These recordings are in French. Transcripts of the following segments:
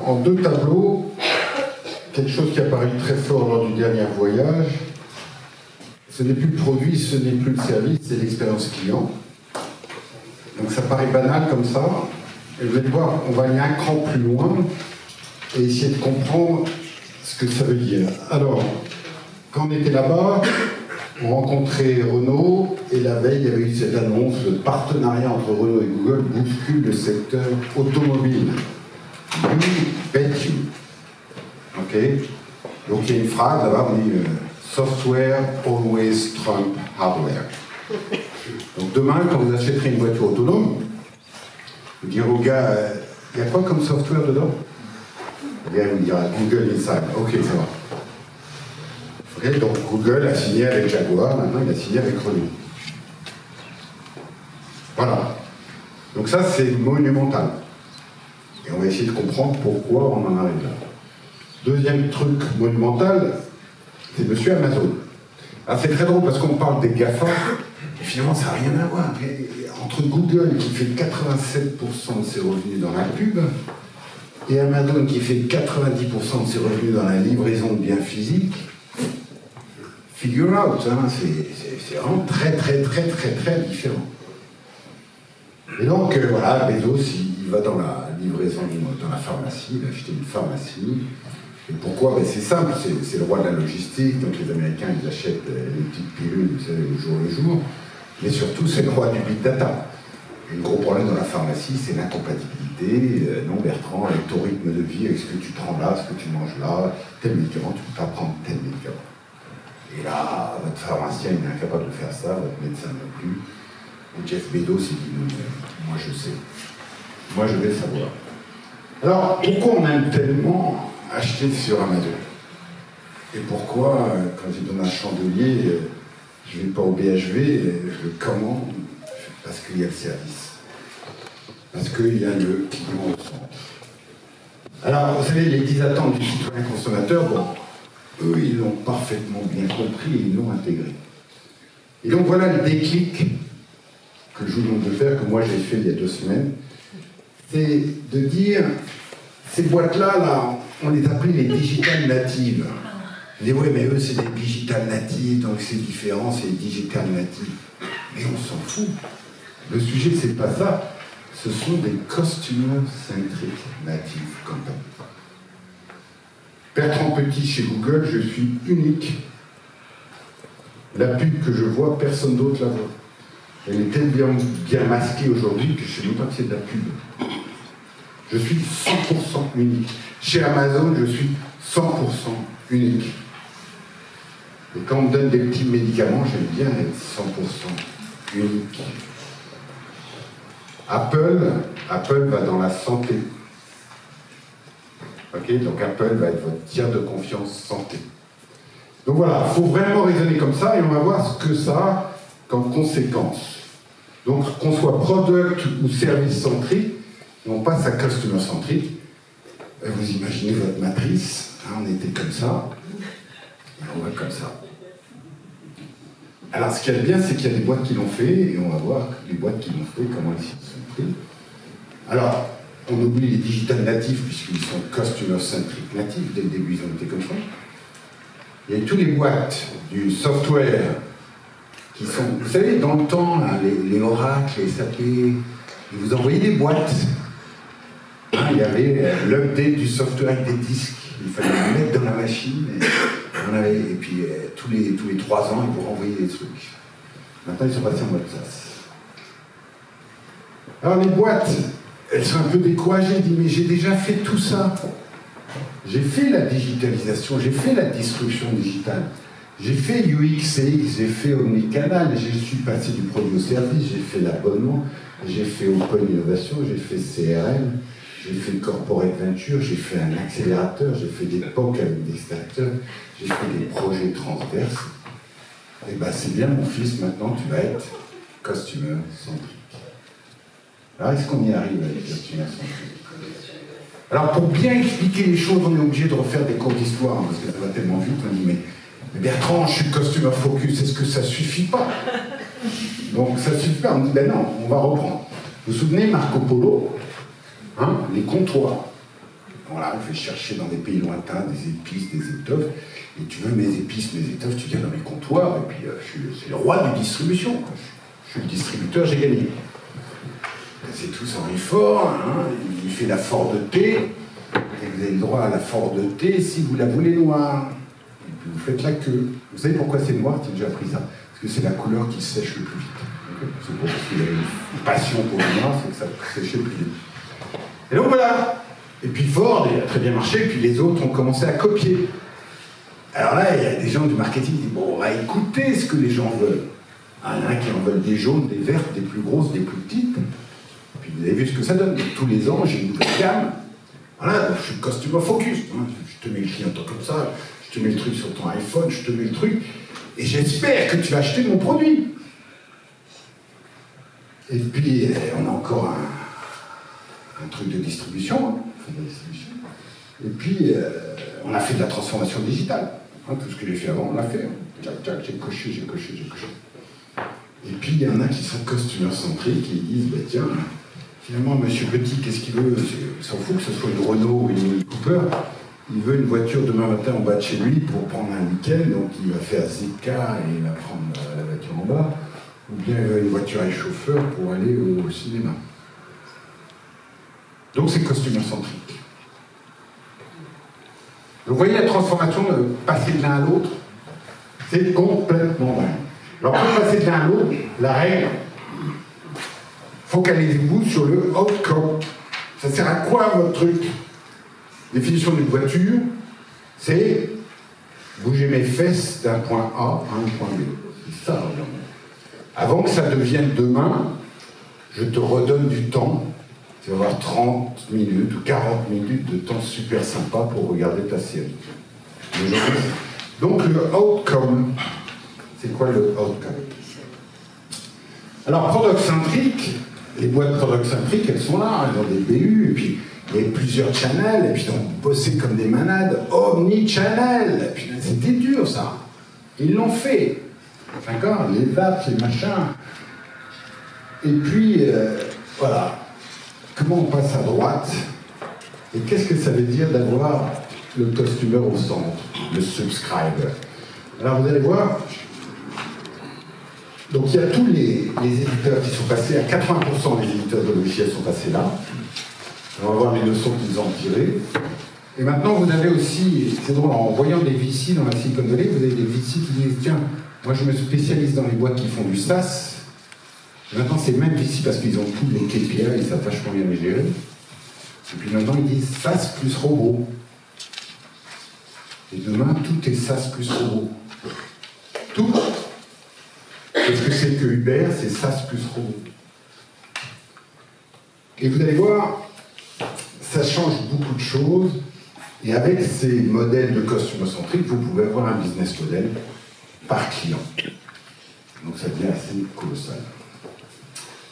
en deux tableaux quelque chose qui a paru très fort lors du dernier voyage. Ce n'est plus le produit, ce n'est plus le service, c'est l'expérience client. Donc ça paraît banal comme ça, et vous allez voir, on va aller un cran plus loin et essayer de comprendre ce que ça veut dire. Alors, quand on était là-bas, on rencontrait Renault, et la veille, il y avait eu cette annonce, le partenariat entre Renault et Google bouscule le secteur automobile. We bet you. Ok. Donc il y a une phrase là-bas, on dit software always trump hardware. Donc demain, quand vous achèterez une voiture autonome, vous direz au gars, il y a quoi comme software dedans? Le gars vous dira Google Inside. Ok, ça va. Okay, donc Google a signé avec Jaguar, maintenant il a signé avec Renault. Voilà. Donc ça, c'est monumental. Et on va essayer de comprendre pourquoi on en arrive là. Deuxième truc monumental, c'est monsieur Amazon. Alors c'est très drôle parce qu'on parle des GAFA, et finalement ça n'a rien à voir. Entre Google qui fait 87% de ses revenus dans la pub, et Amazon qui fait 90% de ses revenus dans la livraison de biens physiques, figure out, hein, c'est vraiment très différent. Et donc voilà, Bezos, il va dans la livraison, dans la pharmacie, il a acheté une pharmacie. Et pourquoi? Ben, c'est simple, c'est le roi de la logistique, donc les Américains ils achètent les petites pilules, vous savez, au jour le jour, mais surtout c'est le roi du big data. Et le gros problème dans la pharmacie, c'est l'incompatibilité. Non Bertrand, avec ton rythme de vie, avec ce que tu prends là, ce que tu manges là, tel médicament, tu ne peux pas prendre tel médicament. Et là, votre pharmacien il est incapable de faire ça, votre médecin non plus. Et Jeff Bezos il dit non, moi je sais. Moi je vais savoir. Alors, pourquoi on aime tellement acheter sur Amazon? Et pourquoi, quand j'ai donné un chandelier, je ne vais pas au BHV, je le commande? Parce qu'il y a le service. Parce qu'il y a le client au centre. Alors, vous savez, les 10 attentes du citoyen consommateur, bon, eux, ils l'ont parfaitement bien compris et ils l'ont intégré. Et donc voilà le déclic que je vous demande de faire, que moi j'ai fait il y a 2 semaines, c'est de dire, ces boîtes-là, là, on les appelait les digital natives. On dit, ouais, mais eux, c'est des digital natives, donc c'est différent, c'est des digital natives. Mais on s'en fout. Le sujet, c'est pas ça. Ce sont des customer-centric native companies. Bertrand Petit chez Google, je suis unique. La pub que je vois, personne d'autre la voit. Elle est tellement bien masquée aujourd'hui que je ne sais même pas que c'est de la pub. Je suis 100% unique. Chez Amazon, je suis 100% unique. Et quand on me donne des petits médicaments, j'aime bien être 100% unique. Apple va dans la santé. Ok, donc Apple va être votre tiers de confiance santé. Donc voilà, il faut vraiment raisonner comme ça et on va voir ce que ça a comme conséquence. Donc qu'on soit product ou service centrique, on passe à customer centrique. Vous imaginez votre matrice, hein, on était comme ça, et on va comme ça. Alors ce qu'il y a de bien, c'est qu'il y a des boîtes qui l'ont fait, et on va voir les boîtes qui l'ont fait, comment elles s'y sont pris. Alors, on oublie les digital natifs, puisqu'ils sont customer-centric natifs, dès le début ils ont été comme ça. Il y a toutes les boîtes du software qui sont, vous savez, dans le temps, là, les Oracle, les SAP, ils vous envoyaient des boîtes. Hein, il y avait l'update du software avec des disques, il fallait les mettre dans la machine, et puis tous les 3 ans, ils vous renvoyaient des trucs. Maintenant, ils sont passés en mode SaaS. Alors les boîtes, elles sont un peu découragées, elles disent, mais j'ai déjà fait tout ça. J'ai fait la digitalisation, j'ai fait la disruption digitale. J'ai fait UXX, j'ai fait Omnicanal, je suis passé du produit au service, j'ai fait l'abonnement, j'ai fait Open Innovation, j'ai fait CRM, j'ai fait Corporate Venture, j'ai fait un accélérateur, j'ai fait des POC avec des startups, j'ai fait des projets transverses. Et bien c'est bien mon fils, maintenant tu vas être customer centric. Alors est-ce qu'on y arrive avec customer centric? Alors pour bien expliquer les choses, on est obligé de refaire des cours d'histoire, hein, parce que ça va tellement vite, on dit mais Bertrand, je suis customer focus, est-ce que ça suffit pas? Donc ça suffit pas, on dit ben non, on va reprendre. Vous vous souvenez Marco Polo, hein, les comptoirs. Voilà, je vais chercher dans des pays lointains des épices, des étoffes. Et tu veux mes épices, mes étoffes, tu viens dans mes comptoirs. Et puis, c'est le roi de distribution, quoi. Je suis le distributeur, j'ai gagné. C'est tous Henri Ford, hein, il fait la Ford de thé. Et vous avez le droit à la Ford de thé si vous la voulez noire. Et puis vous faites la queue. Vous savez pourquoi c'est noir? Tu as déjà appris ça. Parce que c'est la couleur qui sèche le plus vite. C'est pour parce qu'il a une passion pour le noir, c'est que ça sèche le plus vite. Et donc voilà. Et puis Ford, il a très bien marché, et puis les autres ont commencé à copier. Alors là, il y a des gens du marketing qui disent, bon, on va écouter ce que les gens veulent. Ah, il y en a qui en veulent des jaunes, des vertes, des plus grosses, des plus petites. Puis vous avez vu ce que ça donne. Tous les ans, j'ai une nouvelle gamme. Voilà, je suis customer focus. Hein. Je te mets le client comme ça, je te mets le truc sur ton iPhone, je te mets le truc, et j'espère que tu vas acheter mon produit. Et puis, on a encore un truc de distribution. Hein. Et puis, on a fait de la transformation digitale. Hein, tout ce que j'ai fait avant, on l'a fait. Tchac, tchac, j'ai coché, j'ai coché, j'ai coché. Et puis, il y en a qui sont customer-centriques et ils disent, bah, tiens, finalement, Monsieur Petit, qu'est-ce qu'il veut? Il s'en fout que ce soit une Renault ou une Mini Cooper. Il veut une voiture demain matin en bas de chez lui pour prendre un week-end, donc il va faire Zika et il va prendre la voiture en bas. Ou bien il veut une voiture avec chauffeur pour aller au cinéma. Donc c'est customer-centrique. Vous voyez la transformation de passer de l'un à l'autre, c'est complètement dingue. Alors pour passer de l'un à l'autre, la règle, focalisez-vous sur le outcome. Ça sert à quoi votre truc? Définition d'une voiture, c'est bouger mes fesses d'un point A à un point B. C'est ça, vraiment. Avant que ça devienne demain, je te redonne du temps. Tu vas avoir 30 minutes ou 40 minutes de temps super sympa pour regarder ta série. Donc le outcome, c'est quoi le outcome? Alors product-centrique, les boîtes product-centriques, elles sont là, elles ont des BU, et puis il y a plusieurs channels, et puis on bossait comme des malades, omni-channel, et puis c'était dur ça. Ils l'ont fait. D'accord? Les vapes, les machins. Et puis, voilà. Comment on passe à droite? Et qu'est-ce que ça veut dire d'avoir le customer au centre, le subscriber? Alors vous allez voir, donc il y a tous les éditeurs qui sont passés, à 80% des éditeurs de logiciels sont passés là. On va voir les leçons qu'ils ont tirées. Et maintenant vous avez aussi, c'est drôle, en voyant des VC dans la Silicon Valley, vous avez des VC qui disent, tiens, moi je me spécialise dans les boîtes qui font du SaaS. Maintenant, c'est même ici parce qu'ils ont tous les KPI, ils savent vachement bien les gérer. Et puis maintenant, ils disent SaaS plus robot. Et demain, tout est SaaS plus robot. Tout. Qu'est-ce que c'est que Uber? C'est SaaS plus robot. Et vous allez voir, ça change beaucoup de choses. Et avec ces modèles de customer-centric, vous pouvez avoir un business model par client. Donc ça devient assez colossal.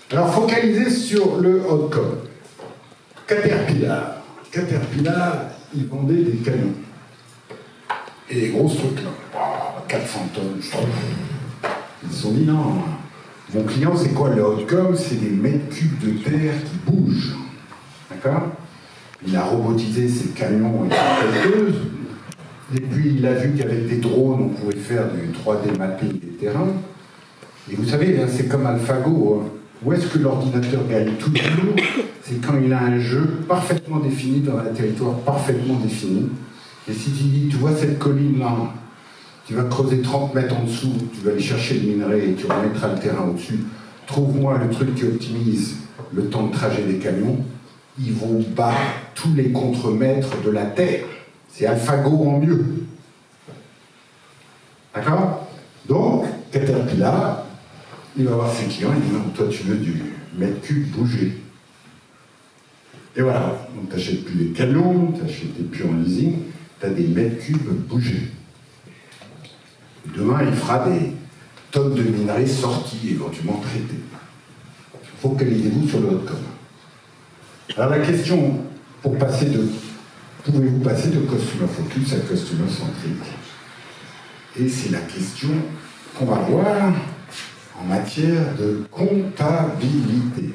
Alors, focalisez sur le outcome. Caterpillar. Caterpillar, ils vendaient des camions. Et des gros trucs, là. Wow, 400 tonnes. Ils se sont dit, non, mon client, c'est quoi le outcome? C'est des mètres cubes de terre qui bougent. D'accord? Il a robotisé ses camions et ses pelleteuses. Et puis, il a vu qu'avec des drones, on pouvait faire du 3D mapping des terrains. Et vous savez, hein, c'est comme AlphaGo. Hein. Où est-ce que l'ordinateur gagne toujours? C'est quand il a un jeu parfaitement défini dans un territoire parfaitement défini. Et si tu dis, tu vois cette colline-là, tu vas creuser 30 mètres en dessous, tu vas aller chercher le minerai et tu remettras le terrain au-dessus. Trouve-moi le truc qui optimise le temps de trajet des camions. Ils vont battre tous les contremaîtres de la Terre. C'est AlphaGo en mieux. D'accord? Donc, Caterpillar, il va voir ses clients, il dit non, toi tu veux du mètre cube bougé. Et voilà, donc tu n'achètes plus des camions, tu n'achètes plus en leasing, tu as des mètres cubes bougés. Demain, il fera des tonnes de minerais sortis, éventuellement traités. Focalisez-vous sur le outcome. Alors la question, pour passer de... Pouvez-vous passer de customer focus à customer centric? Et c'est la question qu'on va voir en matière de comptabilité.